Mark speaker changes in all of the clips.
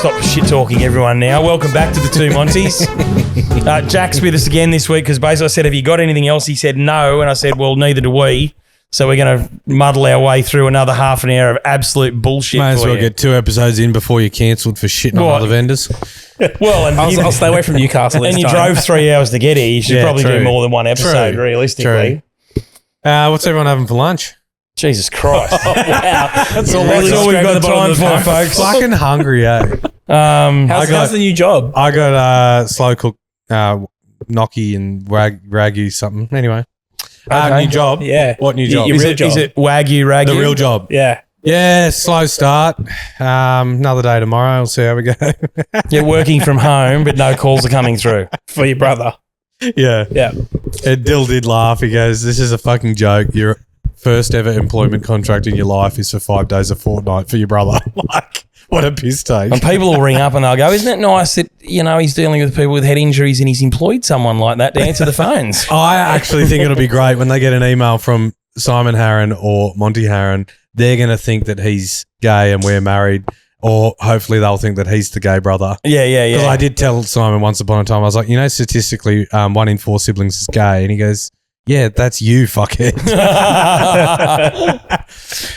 Speaker 1: stop shit talking everyone now. Welcome back to the Two Monties. Jack's with us again this week because basically I said, have you got anything else? He said no, and I said, well, neither do we. So we're going to muddle our way through another half an hour of absolute bullshit.
Speaker 2: May as well get 2 episodes in before you're cancelled for shitting on other vendors.
Speaker 1: Well, and
Speaker 3: I'll stay away from Newcastle.
Speaker 1: And you drove 3 hours to get here. You should probably do more than one episode, realistically.
Speaker 2: What's everyone having for lunch?
Speaker 1: Jesus Christ.
Speaker 3: Wow.
Speaker 1: That's all we've got time for, folks.
Speaker 2: Fucking hungry, eh?
Speaker 3: How's the new job?
Speaker 2: I got slow cook gnocchi and ragu something. Anyway. New job.
Speaker 3: Yeah.
Speaker 2: What new job?
Speaker 3: Your real job.
Speaker 1: Is it Wagyu ragu?
Speaker 2: The real job.
Speaker 3: Yeah.
Speaker 2: Yeah, slow start. Another day tomorrow. We'll see how we go.
Speaker 1: You're working from home, but no calls are coming through.
Speaker 3: For your brother.
Speaker 2: Yeah.
Speaker 3: Yeah.
Speaker 2: And Dill did laugh. He goes, this is a fucking joke. Your first ever employment contract in your life is for 5 days a fortnight for your brother. Like, what a piss take.
Speaker 1: And people will ring up and they'll go, isn't it nice that, he's dealing with people with head injuries and he's employed someone like that to answer the phones?
Speaker 2: I actually think it'll be great when they get an email from Simon Harron or Monty Harron. They're going to think that he's gay and we're married, or hopefully they'll think that he's the gay brother.
Speaker 1: Yeah.
Speaker 2: Because I did tell Simon once upon a time, I was like, statistically 1 in 4 siblings is gay. And he goes, yeah, that's you, fuckhead.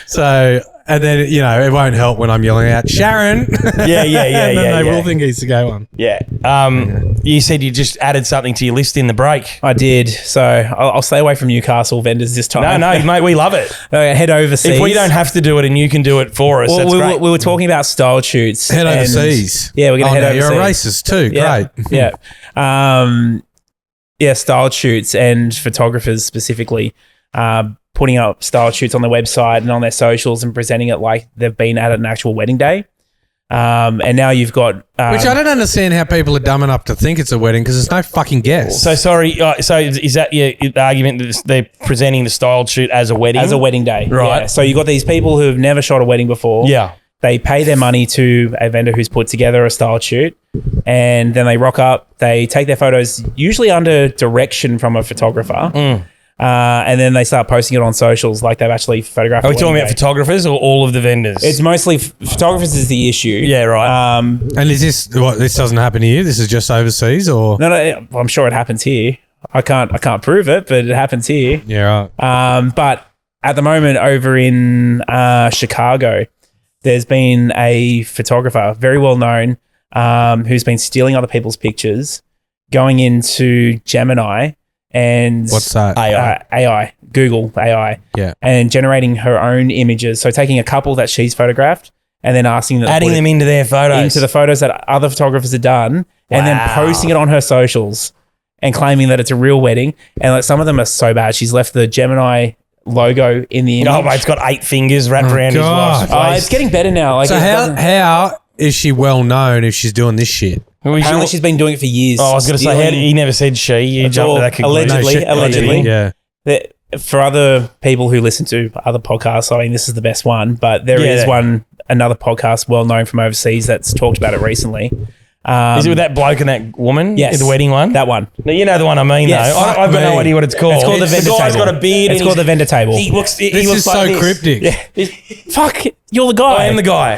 Speaker 2: So, and then, it won't help when I'm yelling out, Sharon.
Speaker 1: Yeah.
Speaker 2: And then they will think he's the gay one.
Speaker 1: Yeah. You said you just added something to your list in the break.
Speaker 3: I did. So I'll stay away from Newcastle vendors this time.
Speaker 1: No, mate, we love it.
Speaker 3: Head overseas.
Speaker 1: If we don't have to do it and you can do it for us,
Speaker 3: well,
Speaker 1: that's great.
Speaker 3: We were talking about style shoots.
Speaker 2: Head overseas.
Speaker 3: Yeah, we're going to head overseas.
Speaker 2: You're a racist too.
Speaker 3: Yeah,
Speaker 2: Great.
Speaker 3: Yeah. Style shoots and photographers specifically putting up style shoots on their website and on their socials and presenting it like they've been at an actual wedding day. And now you've got...
Speaker 2: which I don't understand how people are dumb enough to think it's a wedding because there's no fucking guests.
Speaker 1: So, sorry, so is that your argument that they're presenting the styled shoot as a wedding?
Speaker 3: As a wedding day.
Speaker 1: Right.
Speaker 3: Yeah. So you've got these people who have never shot a wedding before.
Speaker 1: Yeah.
Speaker 3: They pay their money to a vendor who's put together a styled shoot, and then they rock up, they take their photos, usually under direction from a photographer, and then they start posting it on socials like they've actually photographed.
Speaker 1: Are we talking about photographers or all of the vendors?
Speaker 3: It's mostly photographers is the issue.
Speaker 1: Yeah, right.
Speaker 2: And is this this doesn't happen here? This is just overseas, or
Speaker 3: no? I'm sure it happens here. I can't prove it, but it happens here.
Speaker 2: Yeah, right.
Speaker 3: But at the moment, over in Chicago, there's been a photographer, very well known, who's been stealing other people's pictures, going into Gemini and...
Speaker 2: What's that?
Speaker 3: AI, Google AI.
Speaker 2: Yeah.
Speaker 3: And generating her own images. So taking a couple that she's photographed and then asking them...
Speaker 1: Adding them into their photos.
Speaker 3: Into the photos that other photographers have done, and then posting it on her socials and claiming that it's a real wedding. And like, some of them are so bad. She's left the Gemini logo in the image.
Speaker 1: Oh, mate, it's got 8 fingers wrapped around his wife's face.
Speaker 3: It's getting better now. Like,
Speaker 2: so how is she well known if she's doing this shit?
Speaker 3: Apparently she's been doing it for years.
Speaker 1: Oh, I was going to say, he never said she. You jumped to that conclusion.
Speaker 3: Allegedly.
Speaker 2: Yeah.
Speaker 3: For other people who listen to other podcasts, I mean, this is the best one, but there is another podcast well known from overseas that's talked about it recently.
Speaker 1: Is it with that bloke and that woman?
Speaker 3: Yes.
Speaker 1: The wedding one?
Speaker 3: That one.
Speaker 1: No, you know the one I mean,
Speaker 3: Yes.
Speaker 1: though. I've got no idea what it's called.
Speaker 3: It's called the vendor table.
Speaker 1: The guy's got a beard.
Speaker 3: It's called the vendor table.
Speaker 1: He looks
Speaker 2: This
Speaker 1: looks
Speaker 2: is
Speaker 1: like
Speaker 2: so
Speaker 1: this.
Speaker 2: cryptic.
Speaker 3: Yeah. Fuck, you're the guy.
Speaker 1: I am the guy.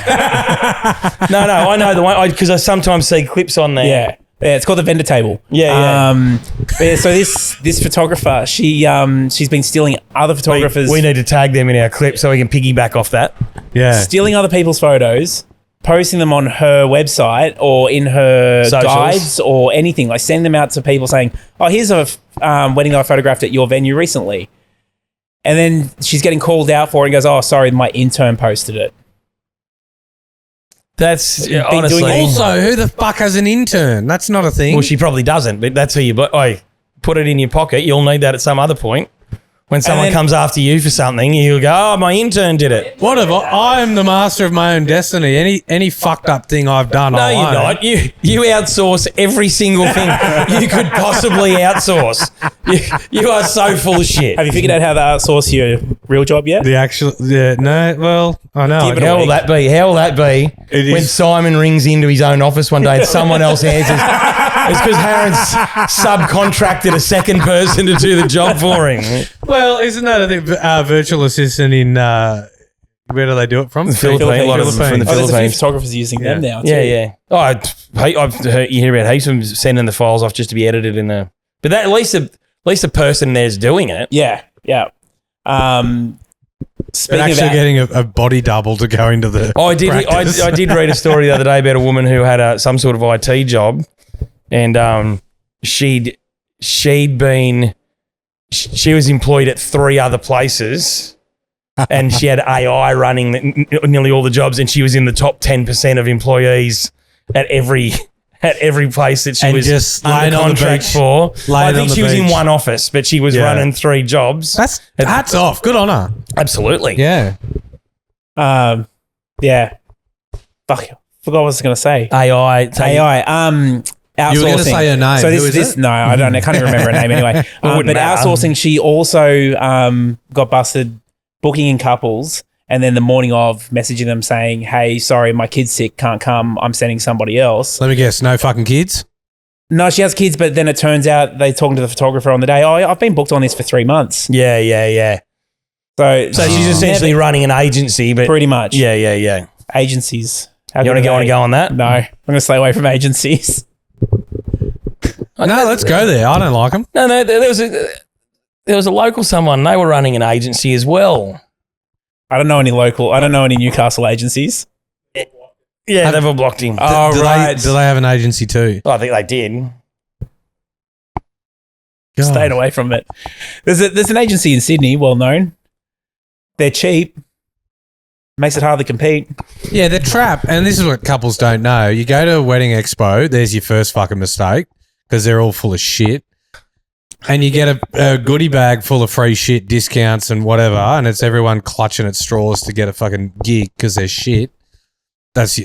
Speaker 1: No, I know the one because I sometimes see clips on there.
Speaker 3: Yeah. Yeah, it's called the vendor table.
Speaker 1: Yeah.
Speaker 3: So this photographer, she's been stealing other photographers.
Speaker 1: We need to tag them in our clip so we can piggyback off that.
Speaker 2: Yeah.
Speaker 3: Stealing other people's photos, posting them on her website or in her
Speaker 1: Socials.
Speaker 3: guides or anything. Like send them out to people saying, "Oh, here's a wedding that I photographed at your venue recently," and then she's getting called out for it and goes, "Oh, sorry, my intern posted it."
Speaker 1: That's honestly.
Speaker 2: Also, who the fuck has an intern? That's not a thing.
Speaker 1: Well, she probably doesn't, but that's who you. Put it in your pocket. You'll need that at some other point. When someone comes after you for something, you'll go, "Oh, my intern did it."
Speaker 2: Whatever. I am the master of my own destiny. Any fucked up thing I've done,
Speaker 1: No,
Speaker 2: I
Speaker 1: you're
Speaker 2: own.
Speaker 1: not. You outsource every single thing you could possibly outsource. You are so full of shit.
Speaker 3: Have you figured out how to outsource your real job yet?
Speaker 2: The actual, no. Well, I know.
Speaker 3: Give it
Speaker 1: How will that be? How will that be
Speaker 2: It
Speaker 1: when
Speaker 2: is-
Speaker 1: Simon rings into his own office one day and someone else answers? It's because Harron's subcontracted a second person to do the job for him.
Speaker 2: Well, isn't that a thing? Virtual assistant in Where do they do it from?
Speaker 1: The Philippines. A lot of them from the
Speaker 3: There's a few
Speaker 1: Philippines.
Speaker 3: photographers using them now too.
Speaker 1: Yeah. Oh, I've heard, you hear about heaps of them sending the files off just to be edited in the. But that at least the person there's doing it.
Speaker 3: Yeah. Speaking
Speaker 2: They're actually getting a body double to go into the.
Speaker 1: I did.
Speaker 2: practice.
Speaker 1: I did read a story the other day about a woman who had some sort of IT job, and she was employed at 3 other places, and she had AI running nearly all the jobs, and she was in the top 10% of employees at every place that she
Speaker 2: And
Speaker 1: was
Speaker 2: just
Speaker 1: under
Speaker 2: laying on the
Speaker 1: contract
Speaker 2: beach.
Speaker 1: for. I
Speaker 2: Laying on
Speaker 1: think
Speaker 2: the
Speaker 1: she was in
Speaker 2: beach.
Speaker 1: one office, but she was
Speaker 2: Yeah.
Speaker 1: running 3 jobs.
Speaker 2: That's hats off. Good on her.
Speaker 1: Absolutely.
Speaker 2: Yeah.
Speaker 3: yeah. Fuck. Forgot what I was going to say.
Speaker 1: AI.
Speaker 3: Outsourcing.
Speaker 2: You were going to say her name.
Speaker 3: So
Speaker 2: Who is it?
Speaker 3: no, I don't know. I can't even remember her name anyway.
Speaker 1: wouldn't
Speaker 3: But
Speaker 1: matter.
Speaker 3: outsourcing, she also got busted booking in couples, and then the morning of messaging them saying, "Hey, sorry, my kid's sick, can't come. I'm sending somebody else."
Speaker 2: Let me guess. No fucking kids?
Speaker 3: No, she has kids, but then it turns out they talking to the photographer on the day. Oh, I've been booked on this for 3 months.
Speaker 1: Yeah.
Speaker 3: So
Speaker 1: She's essentially running an agency, but
Speaker 3: pretty much
Speaker 1: yeah.
Speaker 3: agencies. How
Speaker 1: You
Speaker 3: good
Speaker 1: want
Speaker 3: are
Speaker 1: to
Speaker 3: they?
Speaker 1: go on that?
Speaker 3: No, I'm going to stay away from agencies.
Speaker 2: No, let's go there. I don't like them.
Speaker 1: No. There was a local someone. They were running an agency as well.
Speaker 3: I don't know any Newcastle agencies.
Speaker 1: Yeah, they've all blocked him.
Speaker 3: Oh,
Speaker 2: do
Speaker 3: right.
Speaker 2: do they have an agency too?
Speaker 1: I think they did.
Speaker 2: God.
Speaker 3: Stayed away from it. There's an agency in Sydney, well known. They're cheap. Makes it hard to compete.
Speaker 2: Yeah, they're trap. And this is what couples don't know. You go to a wedding expo, there's your first fucking mistake because they're all full of shit. And you get a goodie bag full of free shit, discounts and whatever, and it's everyone clutching at straws to get a fucking gig because they're shit. That's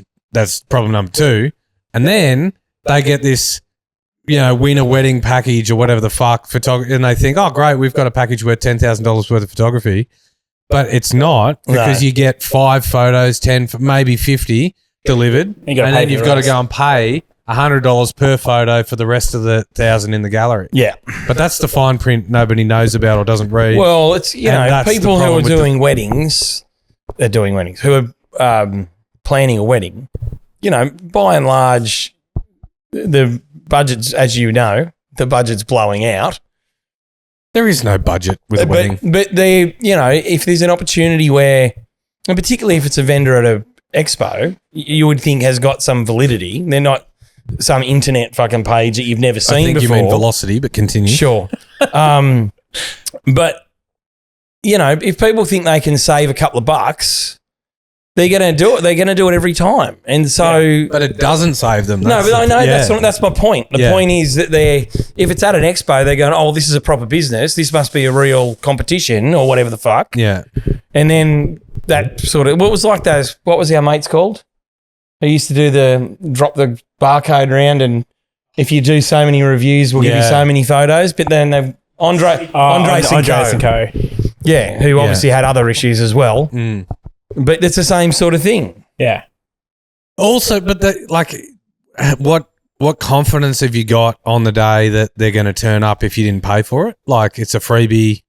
Speaker 2: problem number 2. And then they get this, win a wedding package or whatever the fuck, and they think, oh, great, we've got a package worth $10,000 worth of photography. But it's not because you get 5 photos, 10, maybe 50 delivered, and then you've got to go and pay $100 per photo for the rest of the 1,000 in the gallery.
Speaker 1: Yeah.
Speaker 2: But that's the fine print nobody knows about or doesn't read.
Speaker 1: Well, it's,
Speaker 2: that's the
Speaker 1: people who
Speaker 2: problem
Speaker 1: are
Speaker 2: with
Speaker 1: doing weddings, they're doing weddings, who are planning a wedding, by and large, the budget's, as you know, the budget's blowing out.
Speaker 2: There is no budget with a wedding.
Speaker 1: But they, if there's an opportunity where, and particularly if it's a vendor at a expo, you would think has got some validity. They're not some internet fucking page that you've never seen
Speaker 2: I think
Speaker 1: before.
Speaker 2: you mean velocity, but continue.
Speaker 1: Sure. But, if people think they can save a couple of bucks, they're going to do it. They're going to do it every time. And so...
Speaker 2: But it doesn't save them.
Speaker 1: No, but I know that's my point. The point is that if it's at an expo, they're going, oh, this is a proper business. This must be a real competition or whatever the fuck.
Speaker 2: Yeah.
Speaker 1: And then that sort of, what was our mates called? Who used to do drop the barcode around, and if you do so many reviews, we'll give you so many photos. But then they've, Andre
Speaker 3: Co.
Speaker 1: Yeah, who obviously had other issues as well.
Speaker 2: Mm.
Speaker 1: But it's the same sort of thing.
Speaker 3: Yeah.
Speaker 2: Also, but what confidence have you got on the day that they're going to turn up if you didn't pay for it? Like it's a freebie,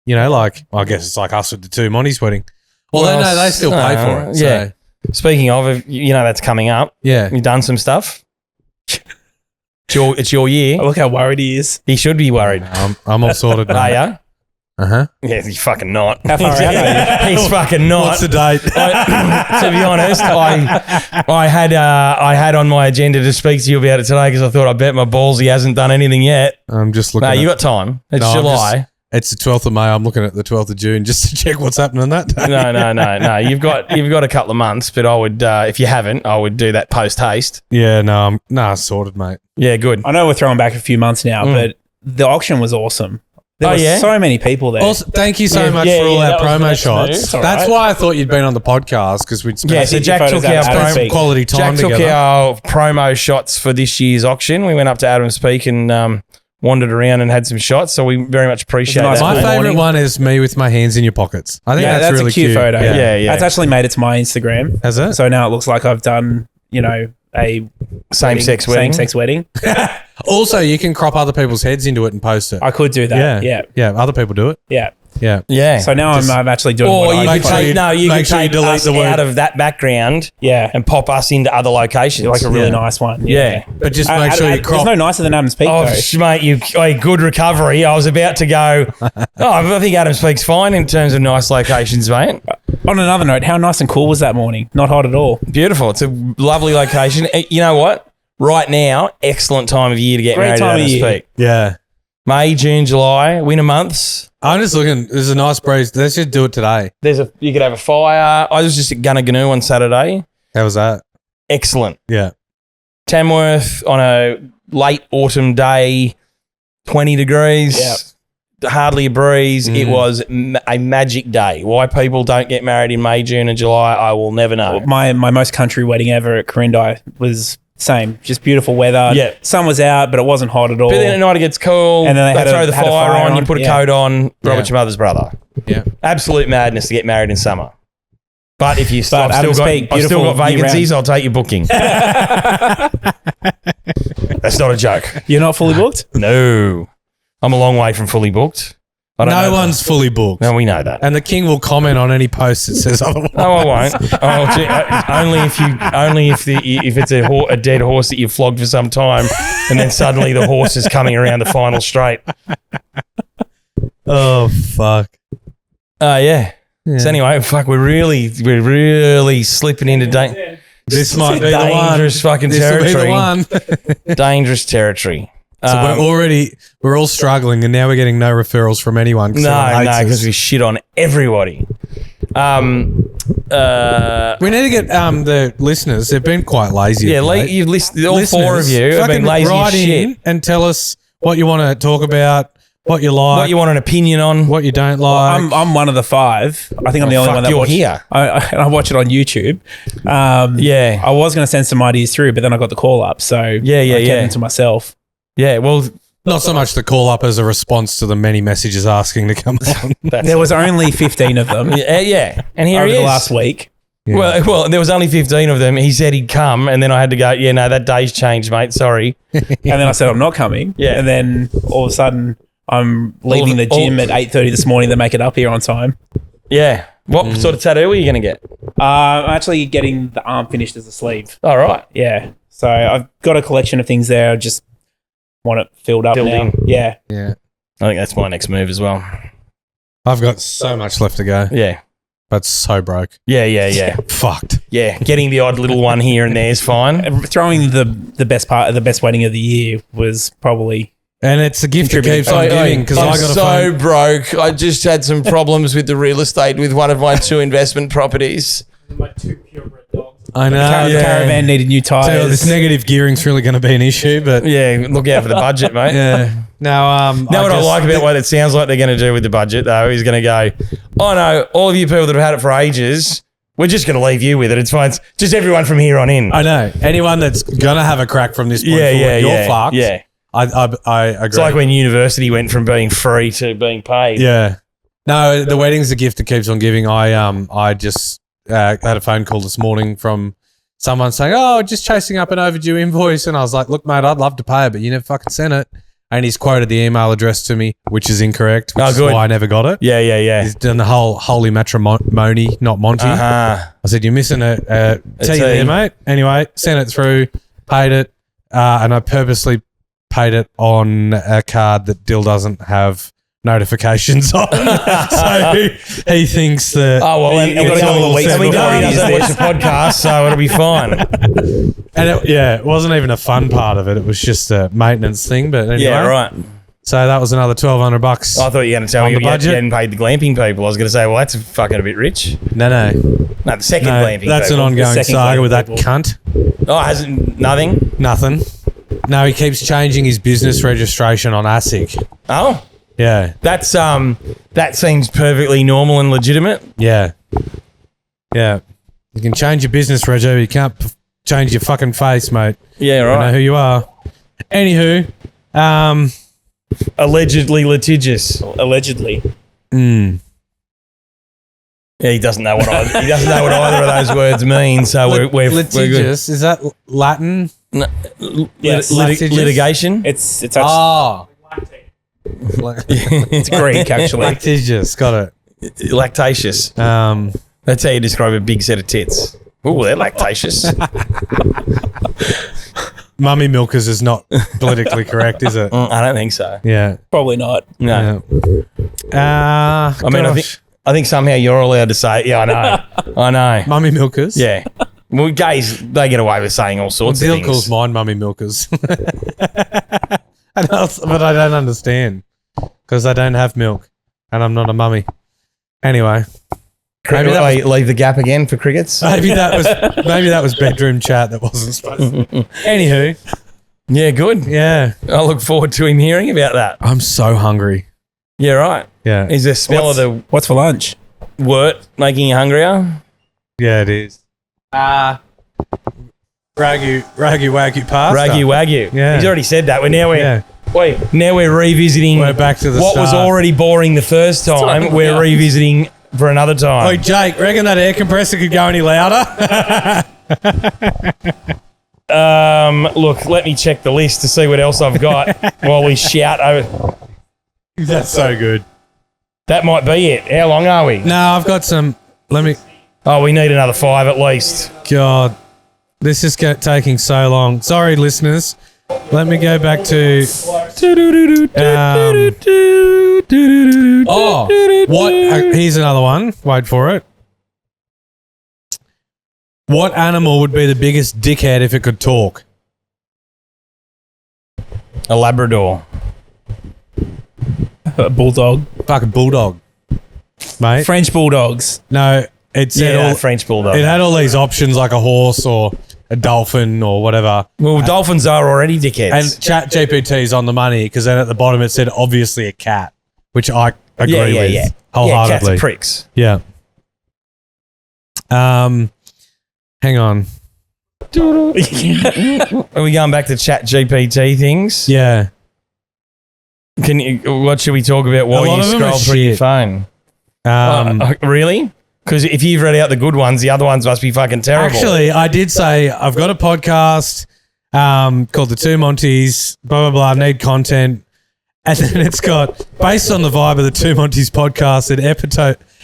Speaker 2: I guess it's like us with the 2 Monty's wedding. Well, no, they still pay for it. So.
Speaker 1: Yeah. Speaking of, that's coming up.
Speaker 2: Yeah.
Speaker 1: You've done some stuff. It's your year.
Speaker 3: Look how worried he is.
Speaker 1: He should be worried.
Speaker 2: I'm all sorted now.
Speaker 1: Are ya?
Speaker 2: Uh-huh.
Speaker 1: Yeah, he's fucking not.
Speaker 3: How far out are you?
Speaker 1: He's fucking not.
Speaker 2: What's the date?
Speaker 1: To be honest, I had on my agenda to speak to you about it today because I thought I bet my balls he hasn't done anything yet.
Speaker 2: I'm just looking
Speaker 1: No, you got time. It's July.
Speaker 2: It's the 12th of May. I'm looking at the 12th of June just to check what's happening that day.
Speaker 1: No. You've got a couple of months, but I would, if you haven't, I would do that post haste.
Speaker 2: Yeah, sorted, mate.
Speaker 1: Yeah, good.
Speaker 3: I know we're throwing back a few months now, but the auction was awesome. There were so many people there.
Speaker 2: Also, thank you so much for all our promo shots.
Speaker 3: That's
Speaker 2: That's why I thought you'd been on the podcast because we'd spent
Speaker 1: So Jack took our
Speaker 2: quality time
Speaker 1: Jack took
Speaker 2: together.
Speaker 1: our promo shots for this year's auction. We went up to Adam's Peak and wandered around and had some shots. So we very much appreciate that.
Speaker 2: My favourite one is me with my hands in your pockets. I think that's really
Speaker 3: a cute photo.
Speaker 1: Yeah.
Speaker 3: That's actually made it to my Instagram.
Speaker 2: Has it?
Speaker 3: So now it looks like I've done, a
Speaker 1: Same-sex wedding.
Speaker 3: Same-sex wedding.
Speaker 2: Also, you can crop other people's heads into it and post it.
Speaker 3: I could do that. Yeah.
Speaker 2: Yeah, other people do it.
Speaker 3: Yeah.
Speaker 2: Yeah.
Speaker 1: Yeah.
Speaker 3: So now I'm actually doing.
Speaker 1: Or
Speaker 3: what
Speaker 1: you
Speaker 3: I
Speaker 1: could
Speaker 3: do.
Speaker 1: take you
Speaker 2: make
Speaker 1: could
Speaker 2: sure you
Speaker 1: take
Speaker 2: delete
Speaker 1: us
Speaker 2: the word.
Speaker 1: out of that background
Speaker 3: Yeah,
Speaker 1: and pop us into other locations.
Speaker 3: like a really
Speaker 2: Yeah.
Speaker 3: nice one.
Speaker 1: Yeah.
Speaker 2: But just make sure you
Speaker 3: There's
Speaker 2: crop.
Speaker 3: no nicer than Adam's Peak
Speaker 1: Oh,
Speaker 3: though.
Speaker 1: mate, good recovery. I was about to go. I think Adams Peak's fine in terms of nice locations, mate.
Speaker 3: On another note, how nice and cool was that morning? Not hot at all.
Speaker 1: Beautiful. It's a lovely location. You know what? Right now, excellent time of year to get
Speaker 3: Great
Speaker 1: married
Speaker 3: time
Speaker 1: at
Speaker 3: of
Speaker 1: Adams
Speaker 3: year.
Speaker 1: Peak.
Speaker 2: Yeah.
Speaker 1: May, June, July, winter months.
Speaker 2: I'm just looking. There's a nice breeze. Let's just do it today.
Speaker 1: You could have a fire. I was just at Gunnaganu on Saturday.
Speaker 2: How was that?
Speaker 1: Excellent.
Speaker 2: Yeah.
Speaker 1: Tamworth on a late autumn day, 20 degrees.
Speaker 3: Yep.
Speaker 1: Hardly a breeze. It was a magic day. Why people don't get married in May, June, and July, I will never know.
Speaker 3: My most country wedding ever at Corindi was same, just beautiful weather.
Speaker 1: Yeah.
Speaker 3: Sun was out, but it wasn't hot at all.
Speaker 1: But then at night it gets cool.
Speaker 3: And then they
Speaker 1: throw the
Speaker 3: had a
Speaker 1: fire
Speaker 3: fire
Speaker 1: on. You
Speaker 3: on.
Speaker 1: put a
Speaker 3: Yeah.
Speaker 1: coat on. Robert,
Speaker 2: Yeah.
Speaker 1: your mother's brother.
Speaker 2: Yeah.
Speaker 1: Absolute madness to get married in summer. But if you
Speaker 3: But Adams Peak,
Speaker 1: I've still got
Speaker 3: beautiful
Speaker 1: vacancies,
Speaker 3: year-round.
Speaker 1: I'll take your booking. That's not a joke.
Speaker 3: You're not fully booked?
Speaker 1: No. I'm a long way from fully booked. I don't
Speaker 2: No
Speaker 1: know
Speaker 2: one's fully booked.
Speaker 1: No, we know that.
Speaker 2: And the king will comment on any post that says otherwise.
Speaker 1: No, I won't. Only if it's a dead horse that you've flogged for some time, and then suddenly the horse is coming around the final straight.
Speaker 2: Oh, fuck.
Speaker 1: Yeah. So anyway, fuck, we're really slipping into
Speaker 2: This might be the one.
Speaker 1: dangerous fucking
Speaker 2: This will be the
Speaker 1: territory.
Speaker 2: one.
Speaker 1: Dangerous territory.
Speaker 2: So we're all struggling, and now we're getting no referrals from anyone.
Speaker 1: No, because we shit on everybody.
Speaker 2: We need to get the listeners. They've been quite lazy.
Speaker 1: Yeah,
Speaker 2: of late.
Speaker 1: you've listed all four of you have been
Speaker 2: fucking
Speaker 1: lazy as
Speaker 2: write
Speaker 1: shit.
Speaker 2: in and tell us what you want to talk about, what you like,
Speaker 1: What you want an opinion on?
Speaker 2: what you don't like.
Speaker 3: I'm one of the five. I think I'm the only
Speaker 1: fuck,
Speaker 3: one that
Speaker 1: you're
Speaker 3: watched,
Speaker 1: here.
Speaker 3: I watch it on YouTube.
Speaker 1: Yeah.
Speaker 3: I was going to send some ideas through, but then I got the call up. So I kept them to myself.
Speaker 1: Yeah, well,
Speaker 2: Not so much the call up as a response to the many messages asking to come on.
Speaker 3: There was only 15 of them
Speaker 1: yeah. And here
Speaker 3: over
Speaker 1: he
Speaker 3: the
Speaker 1: is.
Speaker 3: last week.
Speaker 2: Yeah.
Speaker 1: Well, there was only 15 of them. He said he'd come, and then I had to go, yeah, no, that day's changed, mate. Sorry.
Speaker 3: And then I said, I'm not coming.
Speaker 1: Yeah.
Speaker 3: And then all of a sudden, I'm leaving the gym at 8:30 this morning to make it up here on time.
Speaker 1: Yeah. What sort of tattoo are you going to get?
Speaker 3: I'm actually getting the arm finished as a sleeve.
Speaker 1: All right.
Speaker 3: Yeah. So I've got a collection of things there. I just want it filled up now.
Speaker 1: in.
Speaker 3: Yeah.
Speaker 2: Yeah.
Speaker 1: I think that's my next move as well.
Speaker 2: I've got so much left to go,
Speaker 1: Yeah.
Speaker 2: but so broke.
Speaker 1: Yeah.
Speaker 2: Fucked.
Speaker 1: Yeah. Getting the odd little one here and there is fine.
Speaker 3: Throwing the best wedding of the year was probably
Speaker 2: And it's a gift that keeps on giving because I got a phone.
Speaker 1: broke. I just had some problems with the real estate with one of my 2 investment properties.
Speaker 2: I know.
Speaker 3: caravan needed new
Speaker 2: So
Speaker 3: tires.
Speaker 2: this negative gearing's really going to be an issue, but
Speaker 1: Yeah, look out for the budget, mate.
Speaker 2: yeah. Now,
Speaker 1: Now, what I like about what it sounds like they're going to do with the budget, though, is going to go, oh, no, all of you people that have had it for ages, we're just going to leave you with it. It's fine. It's just everyone from here on in.
Speaker 2: I know anyone that's going to have a crack from this point forward, you're fucked.
Speaker 1: Yeah.
Speaker 2: I agree.
Speaker 1: It's like when university went from being free to being paid.
Speaker 2: Yeah. No, the wedding's a gift that keeps on giving. I just had a phone call this morning from someone saying, "Oh, just chasing up an overdue invoice," and I was like, "Look, mate, I'd love to pay it, but you never fucking sent it." And he's quoted the email address to me, which is incorrect, which is
Speaker 1: good.
Speaker 2: why I never got it.
Speaker 1: Yeah.
Speaker 2: He's done the whole holy matrimony, not Monty.
Speaker 1: Uh-huh.
Speaker 2: I said, "You're missing a T
Speaker 1: T.
Speaker 2: there, mate." Anyway, sent it through, paid it, and I purposely paid it on a card that Dill doesn't have notifications on. So he thinks that.
Speaker 1: Oh, well,
Speaker 3: You've got a couple of weeks
Speaker 1: and we
Speaker 3: before
Speaker 1: know
Speaker 3: he
Speaker 1: he
Speaker 3: does
Speaker 1: doesn't watch the podcast, so it'll be fine.
Speaker 2: And it wasn't even a fun part of it. It was just a maintenance thing. But anyway,
Speaker 1: Yeah, right.
Speaker 2: So that was another $1,200.
Speaker 1: I thought you were going to tell me
Speaker 2: On
Speaker 1: you
Speaker 2: the budget?
Speaker 1: hadn't paid the glamping people. I was going to say, well, that's fucking a bit rich.
Speaker 2: No,
Speaker 1: No, the second glamping
Speaker 2: that's an
Speaker 1: people.
Speaker 2: ongoing
Speaker 3: second
Speaker 2: saga
Speaker 3: glamping
Speaker 2: with that
Speaker 3: people.
Speaker 2: cunt.
Speaker 1: Oh, hasn't nothing?
Speaker 2: Nothing. No, he keeps changing his business registration on ASIC.
Speaker 1: Oh,
Speaker 2: Yeah,
Speaker 1: that's that seems perfectly normal and legitimate.
Speaker 2: yeah. You can change your business rego, but you can't change your fucking face, mate.
Speaker 1: Yeah,
Speaker 2: I know
Speaker 1: right.
Speaker 2: who you are. Anywho,
Speaker 1: Allegedly litigious.
Speaker 3: Allegedly.
Speaker 1: Yeah, he doesn't know what either of those words mean. So we're good.
Speaker 2: litigious, is that Latin?
Speaker 3: Yes.
Speaker 2: Litigious?
Speaker 1: Litigation.
Speaker 3: It's actually
Speaker 2: Oh.
Speaker 3: It's Greek, actually.
Speaker 2: Lactitious, got
Speaker 1: Lactatious.
Speaker 2: it.
Speaker 1: That's how you describe a big set of tits. Oh, they're lactatious.
Speaker 2: Mummy milkers is not politically correct, is it?
Speaker 1: I don't think so.
Speaker 2: Yeah.
Speaker 3: Probably not.
Speaker 1: No.
Speaker 2: Yeah.
Speaker 1: I mean, I think somehow you're allowed to say, yeah, I know. I know.
Speaker 2: Mummy milkers.
Speaker 1: Yeah. Well, gays, they get away with saying all sorts of
Speaker 2: Dill
Speaker 1: things.
Speaker 2: calls mine mummy milkers. But I don't understand because I don't have milk and I'm not a mummy. Anyway.
Speaker 1: Maybe leave the gap again for crickets.
Speaker 2: Maybe that was bedroom chat that wasn't supposed to. Anywho.
Speaker 1: Yeah, good.
Speaker 2: Yeah.
Speaker 1: I look forward to him hearing about that.
Speaker 2: I'm so hungry.
Speaker 1: Yeah, right.
Speaker 2: Yeah.
Speaker 1: Is the smell of the
Speaker 3: What's for lunch?
Speaker 1: wort making you hungrier?
Speaker 2: Yeah, it is. Ragu wagyu pasta.
Speaker 1: Ragu wagyu.
Speaker 2: Yeah.
Speaker 1: He's already said that. Now
Speaker 2: Yeah.
Speaker 1: we're revisiting
Speaker 2: We're back to the
Speaker 1: what was
Speaker 2: start.
Speaker 1: already boring the first time. We're revisiting for another
Speaker 2: Oh,
Speaker 1: time.
Speaker 2: Jake, reckon that air compressor could go any louder?
Speaker 1: Look, let me check the list to see what else I've got while we shout over.
Speaker 2: That's so good.
Speaker 1: That might be it. How long are we?
Speaker 2: No, I've got some. Let me.
Speaker 1: Oh, we need another 5 at least.
Speaker 2: God, this is taking so long. Sorry, listeners. Let me go back to. What? Here's another one. Wait for it. What animal would be the biggest dickhead if it could talk?
Speaker 1: A Labrador.
Speaker 3: A bulldog.
Speaker 2: Fucking bulldog, mate.
Speaker 3: French bulldogs.
Speaker 2: No, it said
Speaker 1: Yeah,
Speaker 2: all.
Speaker 1: French bulldog.
Speaker 2: It had all these options like a horse or a dolphin or whatever.
Speaker 1: Well, dolphins are already dickheads.
Speaker 2: And Chat GPT's on the money because then at the bottom it said obviously a cat, which I agree with
Speaker 1: Yeah,
Speaker 2: wholeheartedly.
Speaker 1: cats are pricks.
Speaker 2: Yeah. Hang on.
Speaker 1: Are we going back to Chat GPT things?
Speaker 2: Yeah.
Speaker 1: What should we talk about while
Speaker 2: A lot
Speaker 1: you
Speaker 2: of them
Speaker 1: scroll
Speaker 2: are
Speaker 1: through your
Speaker 2: shit.
Speaker 1: phone?
Speaker 2: Um,
Speaker 1: Really? Because if you've read out the good ones, the other ones must be fucking terrible.
Speaker 2: actually, I did say I've got a podcast called The Two Monties, blah, blah, blah, need content. And then it's got, based on the vibe of the Two Monties podcast, an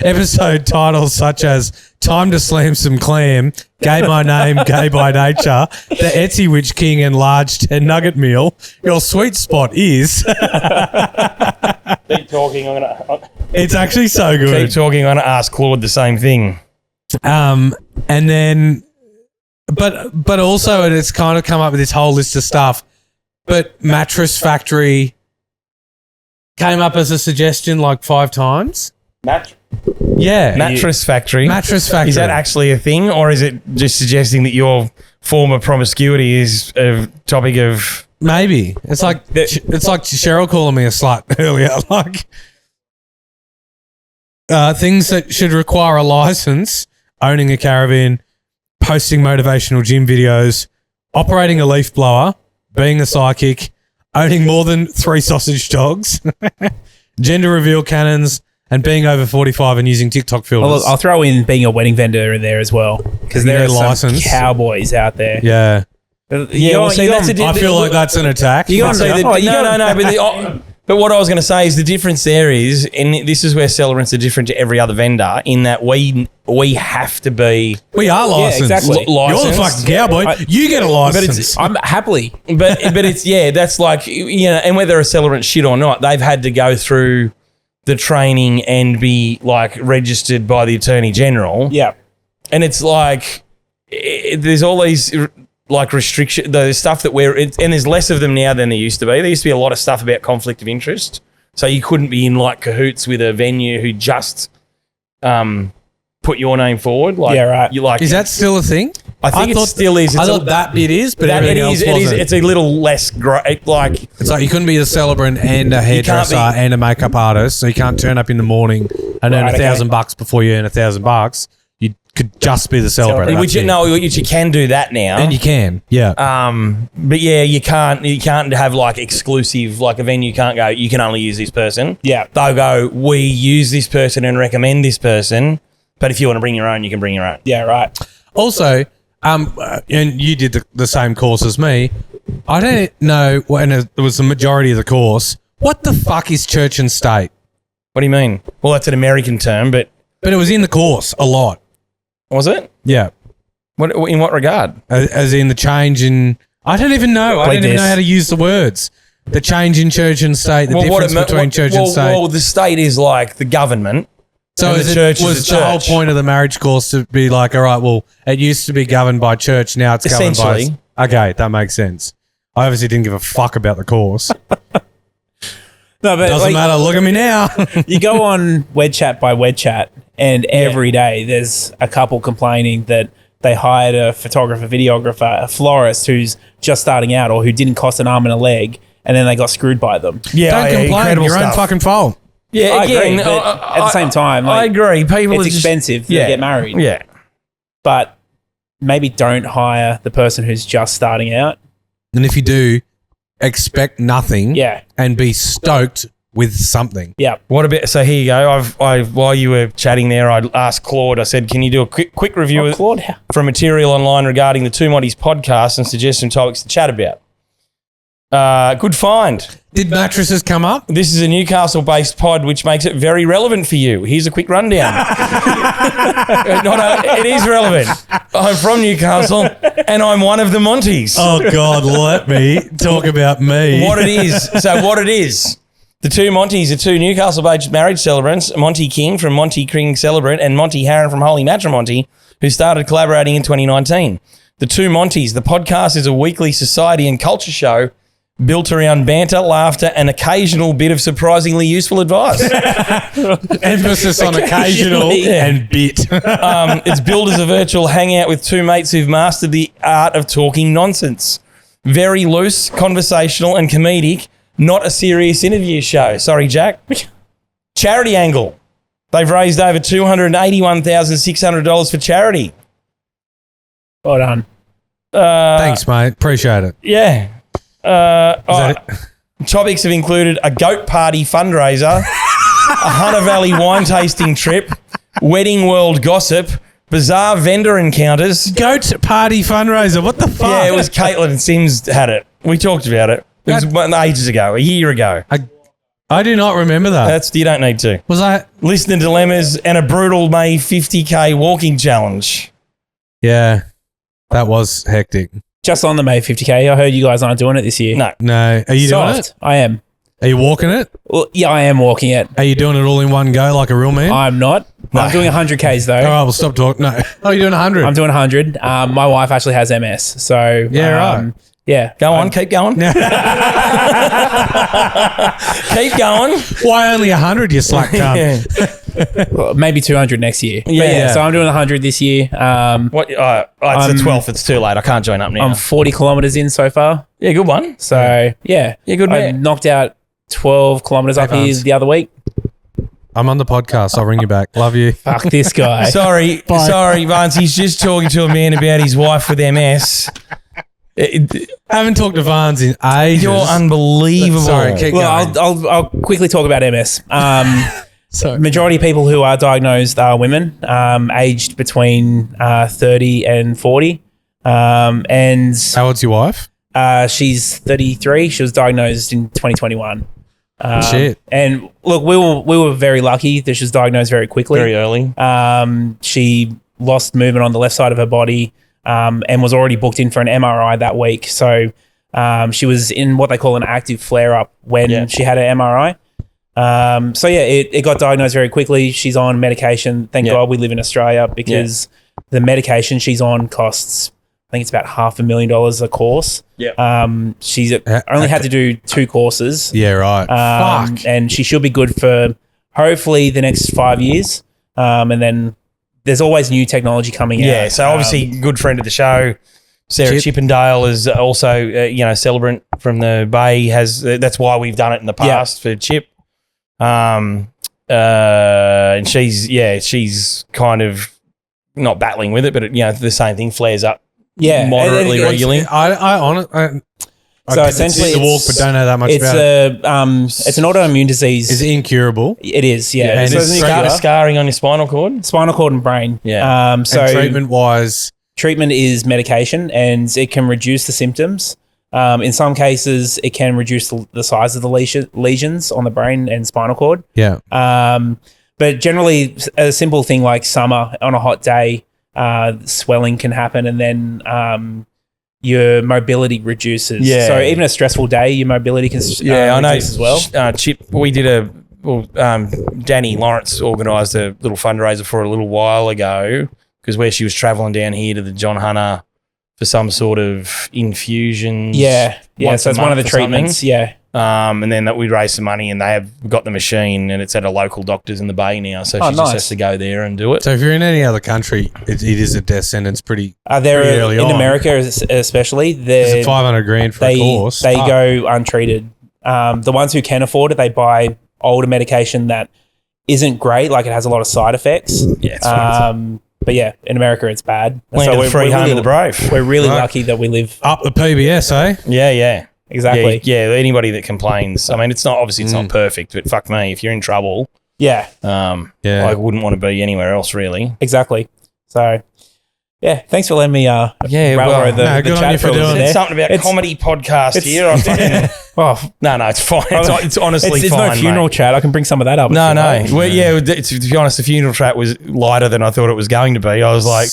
Speaker 2: episode titles such as Time to Slam Some Clam, Gay by Name, Gay by Nature, The Etsy Witch King Enlarged 10 Nugget Meal. Your sweet spot is...
Speaker 1: Keep talking.
Speaker 2: It's actually so good.
Speaker 1: Keep talking. I'm going to ask Claude the same thing.
Speaker 2: And then, but also it's kind of come up with this whole list of stuff. But Mattress Factory came up as a suggestion like 5 times. Yeah.
Speaker 1: Mattress Factory.
Speaker 2: Mattress Factory.
Speaker 1: Is that actually a thing, or is it just suggesting that your form of promiscuity is a topic of...
Speaker 2: Maybe. It's like Cheryl calling me a slut earlier. Like things that should require a license, owning a caravan, posting motivational gym videos, operating a leaf blower, being a psychic, owning more than 3 sausage dogs, gender reveal cannons, and being over 45 and using TikTok filters.
Speaker 3: I'll throw in being a wedding vendor in there as well, because there are some
Speaker 2: license.
Speaker 3: cowboys out there.
Speaker 2: Yeah.
Speaker 1: well, see, that's
Speaker 2: I feel like that's an attack.
Speaker 1: No. But what I was going to say is the difference there is, and this is where Celerants are different to every other vendor, in that we have to be...
Speaker 2: We are licensed.
Speaker 3: exactly.
Speaker 2: You're the fucking cowboy. You get a license.
Speaker 3: I'm happily.
Speaker 1: But it's, that's like, and whether a Celerant shit or not, they've had to go through the training and be like registered by the Attorney General.
Speaker 3: Yeah.
Speaker 1: And it's like, there's all these like restriction, the stuff that and there's less of them now than there used to be. There used to be a lot of stuff about conflict of interest. So you couldn't be in like cahoots with a venue who just put your name forward. Like,
Speaker 3: Yeah, right.
Speaker 1: You like,
Speaker 2: Is that still a thing?
Speaker 1: I think it still is.
Speaker 2: I thought that bit is, but
Speaker 1: that
Speaker 2: everything else wasn't.
Speaker 1: It's a little less great. Like,
Speaker 2: It's like you couldn't be a celebrant and a hairdresser
Speaker 1: be-
Speaker 2: and a makeup artist, so you can't turn up in the morning and earn
Speaker 3: Right, okay.
Speaker 2: $1,000 before you earn $1,000. You could just be the celebrant.
Speaker 1: which you can do that now.
Speaker 2: and you can, yeah.
Speaker 1: But yeah, you can't have like exclusive, like a venue can't go, you can only use this person.
Speaker 3: Yeah.
Speaker 1: They'll go, we use this person and recommend this person, but if you want to bring your own, you can bring your own.
Speaker 3: Yeah, right.
Speaker 2: Also, and you did the same course as me. I don't know when it was the majority of the course What the fuck is church and state?
Speaker 1: What do you mean? Well, that's an American term, but
Speaker 2: But it was in the course a lot.
Speaker 1: was it?
Speaker 2: Yeah.
Speaker 1: What in what regard?
Speaker 2: As in the change in... I don't even know. I don't even know how to use the words. The change in church and state, the difference between church and state.
Speaker 1: Well, the state is like the government.
Speaker 2: So
Speaker 1: and the church is the
Speaker 2: whole
Speaker 1: church.
Speaker 2: point of the marriage course to be like, all right, well, it used to be governed by church, now it's governed by...
Speaker 1: Essentially.
Speaker 2: Okay, that makes sense. I obviously didn't give a fuck about the course.
Speaker 3: No, but
Speaker 2: Doesn't matter. Look at me now.
Speaker 3: You go on WedChat by WedChat, and every day there's a couple complaining that they hired a photographer, videographer, a florist who's just starting out or who didn't cost an arm and a leg, and then they got screwed by them.
Speaker 1: Yeah,
Speaker 2: Don't complain.
Speaker 1: incredible
Speaker 2: Your own
Speaker 1: stuff.
Speaker 2: fucking fault.
Speaker 1: Yeah,
Speaker 3: I
Speaker 1: again,
Speaker 3: agree, but at the same time,
Speaker 1: I
Speaker 3: like,
Speaker 1: agree. People
Speaker 3: it's
Speaker 1: are just,
Speaker 3: expensive to get married.
Speaker 1: Yeah,
Speaker 3: But maybe don't hire the person who's just starting out.
Speaker 2: And if you do, expect nothing
Speaker 3: Yeah.
Speaker 2: and be stoked with something.
Speaker 3: Yeah.
Speaker 1: What about? So here you go. I've while you were chatting there, I asked Claude. I said, "Can you do a quick review
Speaker 3: Oh, Claude,
Speaker 1: from material online regarding the Two Monties podcast and suggest some topics to chat about?" Good find.
Speaker 2: Did mattresses come up?
Speaker 1: This is a Newcastle-based pod, which makes it very relevant for you. Here's a quick rundown. It is relevant. I'm from Newcastle, and I'm one of the Monties.
Speaker 2: Oh, God, let me talk about me.
Speaker 1: What it is. The two Monties are two Newcastle-based marriage celebrants, Monty King from Monty King Celebrant and Monty Harron from Holy Matrimony, who started collaborating in 2019. The Two Monties, the podcast is a weekly society and culture show built around banter, laughter, and occasional bit of surprisingly useful advice.
Speaker 2: Emphasis on occasional and bit.
Speaker 1: It's billed as a virtual hangout with two mates who've mastered the art of talking nonsense. Very loose, conversational, and comedic. Not a serious interview show. Sorry, Jack. Charity angle. They've raised over $281,600 for charity.
Speaker 3: well done.
Speaker 2: Thanks, mate. Appreciate it.
Speaker 1: Yeah.
Speaker 2: that
Speaker 1: Topics have included a goat party fundraiser, a Hunter Valley wine tasting trip, wedding world gossip, bizarre vendor encounters.
Speaker 2: Goat party fundraiser. What the fuck?
Speaker 1: Yeah, it was Caitlin and Sims had it. We talked about it. It was ages ago, a year ago.
Speaker 2: I do not remember that.
Speaker 1: You don't need to.
Speaker 2: Was I?
Speaker 1: Listener dilemmas and a brutal May 50K walking challenge.
Speaker 2: Yeah, that was hectic.
Speaker 3: Just on the May 50K. I heard you guys aren't doing it this year.
Speaker 1: No.
Speaker 2: No. Are you doing
Speaker 3: Soft.
Speaker 2: it?
Speaker 3: I am.
Speaker 2: Are you walking it?
Speaker 3: Well, yeah, I am walking it.
Speaker 2: Are you doing it all in one go like a real man?
Speaker 3: I'm not. I'm doing 100Ks though.
Speaker 2: All right, we'll stop talking. No. Oh, you're doing 100?
Speaker 3: I'm doing 100. My wife actually has MS. So,
Speaker 2: Yeah, right.
Speaker 3: Yeah.
Speaker 1: Go on, keep going. Keep going.
Speaker 2: Why only 100, you slack cunt?
Speaker 3: Well, maybe 200 next year. But
Speaker 2: Yeah.
Speaker 3: so I'm doing 100 this year.
Speaker 1: What? It's the 12th. It's too late. I can't join up now.
Speaker 3: I'm 40 kilometers in so far.
Speaker 1: Yeah, good one.
Speaker 3: So, yeah.
Speaker 1: Yeah, good
Speaker 3: I
Speaker 1: man.
Speaker 3: knocked out 12 kilometers up here
Speaker 2: Vance.
Speaker 3: the other week.
Speaker 2: I'm on the podcast. I'll ring you back. Love you.
Speaker 3: Fuck this guy.
Speaker 1: Sorry, Vance. He's just talking to a man about his wife with MS.
Speaker 2: I haven't talked to Vans in ages.
Speaker 1: You're unbelievable.
Speaker 2: Sorry, keep
Speaker 3: Well,
Speaker 2: going.
Speaker 3: I'll quickly talk about MS.
Speaker 2: Sorry.
Speaker 3: Majority of people who are diagnosed are women, aged between 30 and 40. And
Speaker 2: How old's your wife?
Speaker 3: she's 33. She was diagnosed in 2021.
Speaker 2: Shit.
Speaker 3: And look, we were very lucky that she was diagnosed very quickly.
Speaker 1: Very early.
Speaker 3: She lost movement on the left side of her body and was already booked in for an MRI that week. So she was in what they call an active flare-up when she had an MRI. It got diagnosed very quickly. She's on medication. Thank God we live in Australia because the medication she's on costs, I think it's about $500,000 a course.
Speaker 1: Yeah.
Speaker 3: She's only had to do 2 courses.
Speaker 2: Yeah, right. Fuck.
Speaker 3: And she should be good for hopefully the next 5 years. And then there's always new technology coming out.
Speaker 1: Yeah. So obviously, good friend of the show, Sarah Chippendale is also celebrant from the Bay. That's why we've done it in the past for Chip. And she's kind of not battling with it, but the same thing flares up.
Speaker 3: Yeah,
Speaker 1: moderately regularly.
Speaker 3: So essentially,
Speaker 2: the walk, but don't know that much
Speaker 3: it's
Speaker 2: about it.
Speaker 3: It's an autoimmune disease.
Speaker 2: Is it incurable?
Speaker 3: It is, yeah.
Speaker 1: And
Speaker 3: So
Speaker 1: it's
Speaker 3: it's nuclear,
Speaker 1: scarring on your spinal cord.
Speaker 3: spinal cord and brain.
Speaker 1: Yeah.
Speaker 3: So
Speaker 2: And treatment-wise,
Speaker 3: treatment is medication, and it can reduce the symptoms. In some cases, it can reduce the size of the lesions on the brain and spinal cord.
Speaker 2: Yeah.
Speaker 3: But generally, a simple thing like summer on a hot day, swelling can happen, and then your mobility reduces.
Speaker 1: Yeah.
Speaker 3: So even a stressful day, your mobility can
Speaker 1: I know
Speaker 3: reduce as well.
Speaker 1: Chip, we did Danny Lawrence organised a little fundraiser for her a little while ago because where she was travelling down here to the John Hunter for some sort of infusions.
Speaker 3: Yeah. So it's one of the
Speaker 1: or something.
Speaker 3: treatments. Yeah.
Speaker 1: And then that we raised some money and they have got the machine and it's at a local doctor's in the Bay now. So she just has to go there and do it.
Speaker 2: So if you're in any other country, it is a death sentence pretty
Speaker 3: They're
Speaker 2: early
Speaker 3: in
Speaker 2: on.
Speaker 3: America especially.
Speaker 2: It's $500,000 for a course.
Speaker 3: They go untreated. The ones who can afford it, they buy older medication that isn't great. Like it has a lot of side effects.
Speaker 1: Yeah, it's fine.
Speaker 3: But yeah, in America it's bad.
Speaker 1: Land of the free, home of the brave.
Speaker 3: We're really lucky that we live
Speaker 2: Up the PBS, eh?
Speaker 1: Yeah.
Speaker 3: exactly.
Speaker 1: Yeah, anybody that complains. I mean, it's not perfect, but fuck me, if you're in trouble,
Speaker 3: Yeah,
Speaker 1: I wouldn't want to be anywhere else, really.
Speaker 3: exactly. So yeah, thanks for letting me
Speaker 1: well,
Speaker 3: railroad the
Speaker 2: good on
Speaker 3: chat
Speaker 2: you for
Speaker 3: for a little
Speaker 2: doing
Speaker 3: bit
Speaker 1: It's
Speaker 3: there.
Speaker 1: something about comedy podcast here. I fucking, no, it's fine. It's honestly
Speaker 3: It's
Speaker 1: fine.
Speaker 3: no funeral
Speaker 1: mate.
Speaker 3: chat. I can bring some of that up.
Speaker 1: No.
Speaker 3: if you like.
Speaker 1: Well, to be honest, the funeral chat was lighter than I thought it was going to be. I was like,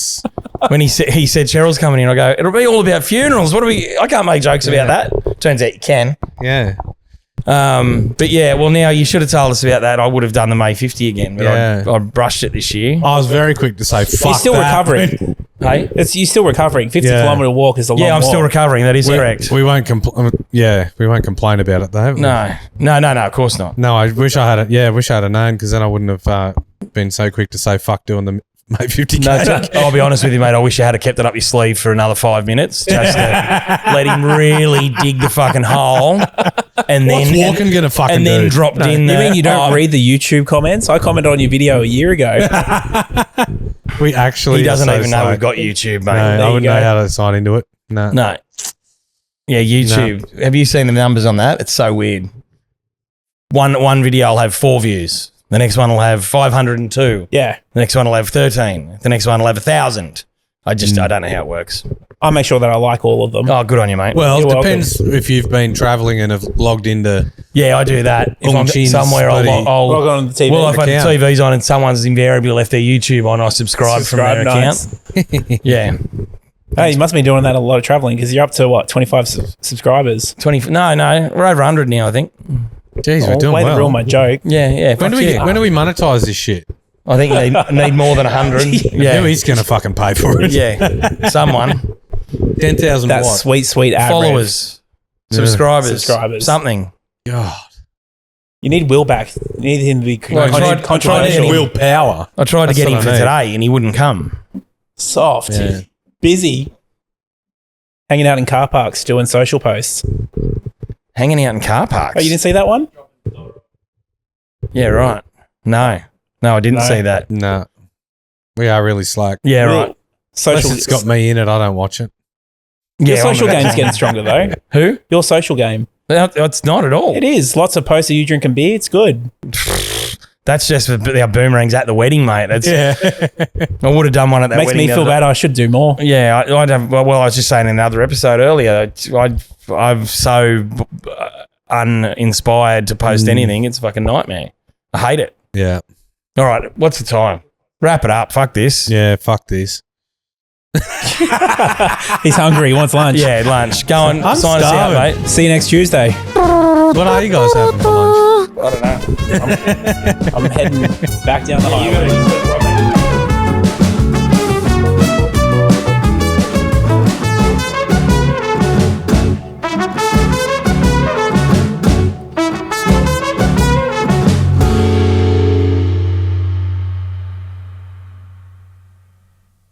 Speaker 1: when he said Cheryl's coming in, I go, it'll be all about funerals. I can't make jokes about that. Turns out you can.
Speaker 2: Yeah.
Speaker 1: But yeah, well, now you should have told us about that. I would have done the May 50 again, but I brushed it this year.
Speaker 2: I was very quick to say, fuck
Speaker 3: He's still
Speaker 2: that.
Speaker 3: recovering.
Speaker 1: Hey?
Speaker 3: You're still recovering. 50-kilometer walk is a long
Speaker 1: Yeah, I'm
Speaker 3: walk.
Speaker 1: still recovering. That is correct.
Speaker 2: We won't complain. We won't complain about it though.
Speaker 1: No, of course not.
Speaker 2: No, I wish I had it. Yeah, I wish I had known because then I wouldn't have been so quick to say fuck doing the May 50K.
Speaker 1: No, I'll be honest with you, mate. I wish you had kept it up your sleeve for another 5 minutes just to let him really dig the fucking hole, and
Speaker 2: What's
Speaker 1: then
Speaker 2: walking gonna fucking
Speaker 1: and then
Speaker 2: do?
Speaker 1: dropped in.
Speaker 3: You mean you don't read the YouTube comments? I commented on your video a year ago.
Speaker 2: We actually.
Speaker 1: He doesn't
Speaker 2: are so
Speaker 1: even know
Speaker 2: slow.
Speaker 1: we've got YouTube, mate.
Speaker 2: No, I
Speaker 3: you
Speaker 2: wouldn't
Speaker 3: go.
Speaker 2: know how to sign into it. No.
Speaker 1: No. Yeah, YouTube. Have you seen the numbers on that? It's so weird. One video will have 4 views. The next one will have 502.
Speaker 3: Yeah.
Speaker 1: The next one will have 13. The next one will have 1,000. I don't know how it works.
Speaker 3: I'll make sure that I like all of them.
Speaker 1: Oh, good on you, mate.
Speaker 2: Well,
Speaker 3: You're
Speaker 2: it depends if you've been travelling and have logged into.
Speaker 1: Yeah, I do that. If I'm
Speaker 2: Unchin's
Speaker 1: somewhere,
Speaker 2: bloody-
Speaker 1: I'll
Speaker 3: Log on to the TV.
Speaker 1: Well, if the
Speaker 2: account.
Speaker 1: TV's on and someone's invariably left their YouTube on, I subscribe from their
Speaker 3: nice.
Speaker 1: account. Yeah.
Speaker 3: Hey, you must be doing that a lot of traveling because you're up to what, 25 subscribers?
Speaker 1: 20. No, we're over 100 now, I think.
Speaker 2: Jeez, we're doing
Speaker 3: Way to
Speaker 2: well.
Speaker 3: ruin my joke.
Speaker 1: Yeah.
Speaker 2: When do we monetize this shit?
Speaker 1: I think you need more than 100. Yeah.
Speaker 2: Who is going to fucking pay for it?
Speaker 1: Yeah. Someone.
Speaker 2: 10,000
Speaker 3: That
Speaker 2: what?
Speaker 3: sweet ad
Speaker 1: Followers.
Speaker 2: Yeah.
Speaker 1: Subscribers. Something.
Speaker 2: God.
Speaker 3: You need Will back. You need him to be
Speaker 1: Well, I tried
Speaker 3: controversial.
Speaker 1: getting-
Speaker 2: Willpower.
Speaker 1: I tried to
Speaker 2: That's
Speaker 1: get him
Speaker 2: what
Speaker 1: for
Speaker 2: I need.
Speaker 1: today and he wouldn't come.
Speaker 3: Soft.
Speaker 2: Yeah.
Speaker 3: Busy. Hanging out in car parks doing social posts.
Speaker 1: Hanging out in car parks.
Speaker 3: Oh, you didn't see that one?
Speaker 1: Yeah, right. No, I didn't
Speaker 3: No.
Speaker 1: see that.
Speaker 2: No. We are really slack.
Speaker 1: Yeah,
Speaker 3: Will,
Speaker 1: right.
Speaker 3: Social.
Speaker 2: Unless it's got me in it, I don't watch it.
Speaker 3: Your
Speaker 1: Yeah,
Speaker 3: social
Speaker 1: I'm a-
Speaker 3: game's getting stronger though.
Speaker 1: Who?
Speaker 3: Your social game.
Speaker 1: It's not at all.
Speaker 3: It is. Lots of posts of you drinking beer. It's good.
Speaker 1: That's just our boomerangs at the wedding, mate. That's, I would have done one at that
Speaker 3: Makes
Speaker 1: wedding.
Speaker 3: me feel bad. I should do more.
Speaker 1: Yeah, I'd have. Well, I was just saying in another episode earlier. I'm so uninspired to post anything. It's a fucking nightmare. I hate it.
Speaker 2: Yeah.
Speaker 1: All right, what's the time? Wrap it up. Fuck this.
Speaker 2: Yeah, fuck this.
Speaker 3: He's hungry. He wants lunch.
Speaker 1: Yeah, lunch. Go on.
Speaker 2: I'm
Speaker 1: sign us out,
Speaker 2: starving.
Speaker 1: mate.
Speaker 3: See you next Tuesday.
Speaker 2: What are you guys having for lunch?
Speaker 1: I don't know.
Speaker 3: I'm heading back down the highway.